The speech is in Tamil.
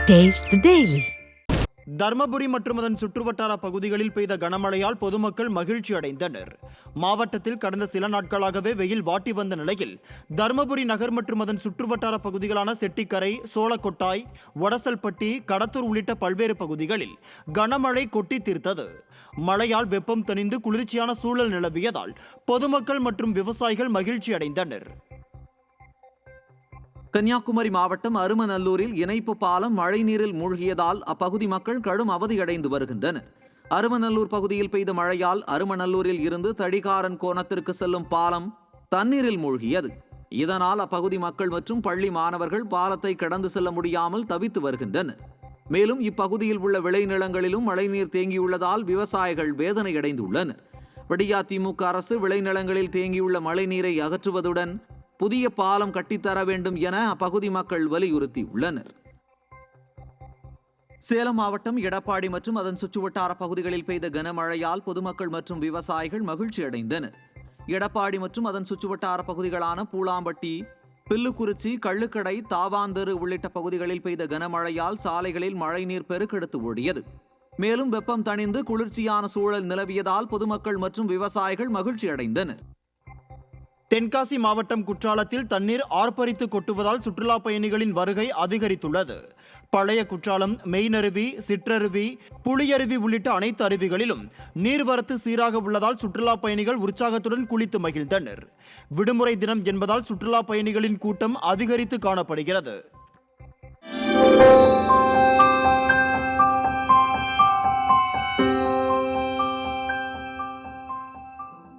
Taste the Daily. தர்மபுரி மற்றும் அதன் சுற்றுவட்டார பகுதிகளில் பெய்த கனமழையால் பொதுமக்கள் மகிழ்ச்சி அடைந்தனர். மாவட்டத்தில் கடந்த சில நாட்களாகவே வெயில் வாட்டி வந்த நிலையில் தர்மபுரி நகர் மற்றும் அதன் சுற்றுவட்டார பகுதிகளான செட்டிக்கரை, சோளக்கொட்டாய், வடசல்பட்டி, கடத்தூர் உள்ளிட்ட பல்வேறு பகுதிகளில் கனமழை கொட்டி தீர்த்தது. மழையால் வெப்பம் தணிந்து குளிர்ச்சியான சூழல் நிலவியதால் பொதுமக்கள் மற்றும் விவசாயிகள் மகிழ்ச்சி அடைந்தனர். கன்னியாகுமரி மாவட்டம் அருமநல்லூரில் இணைப்பு பாலம் மழைநீரில் மூழ்கியதால் அப்பகுதி மக்கள் கடும் அவதியடைந்து வருகின்றனர். அருமநல்லூர் பகுதியில் பெய்த மழையால் அருமநல்லூரில் இருந்து தடிகாரன் கோணத்திற்கு செல்லும் பாலம் தண்ணீரில் மூழ்கியது. இதனால் அப்பகுதி மக்கள் மற்றும் பள்ளி மாணவர்கள் பாலத்தை கடந்து செல்ல முடியாமல் தவித்து வருகின்றனர். மேலும் இப்பகுதியில் உள்ள விளைநிலங்களிலும் மழைநீர் தேங்கியுள்ளதால் விவசாயிகள் வேதனையடைந்துள்ளனர். விடியா திமுக அரசு விளைநிலங்களில் தேங்கியுள்ள மழைநீரை அகற்றுவதுடன் புதிய பாலம் கட்டித்தர வேண்டும் என அப்பகுதி மக்கள் வலியுறுத்தியுள்ளனர். சேலம் மாவட்டம் எடப்பாடி மற்றும் அதன் சுற்றுவட்டார பகுதிகளில் பெய்த கனமழையால் பொதுமக்கள் மற்றும் விவசாயிகள் மகிழ்ச்சி அடைந்தனர். எடப்பாடி மற்றும் அதன் சுற்றுவட்டார பகுதிகளான பூலாம்பட்டி, பில்லுக்குறிச்சி, கள்ளுக்கடை, தாவாந்தரு உள்ளிட்ட பகுதிகளில் பெய்த கனமழையால் சாலைகளில் மழைநீர் பெருக்கெடுத்து ஓடியது. மேலும் வெப்பம் தணிந்து குளிர்ச்சியான சூழல் நிலவியதால் பொதுமக்கள் மற்றும் விவசாயிகள் மகிழ்ச்சி அடைந்தனர். தென்காசி மாவட்டம் குற்றாலத்தில் தண்ணீர் ஆர்ப்பரித்து கொட்டுவதால் சுற்றுலா பயணிகளின் வருகை அதிகரித்துள்ளது. பழைய குற்றாலம், மெயினருவி, சிற்றருவி, புளியருவி உள்ளிட்ட அனைத்து அருவிகளிலும் நீர்வரத்து சீராக உள்ளதால் சுற்றுலா பயணிகள் உற்சாகத்துடன் குளித்து மகிழ்ந்தனர். விடுமுறை தினம் என்பதால் சுற்றுலா பயணிகளின் கூட்டம் அதிகரித்து காணப்படுகிறது.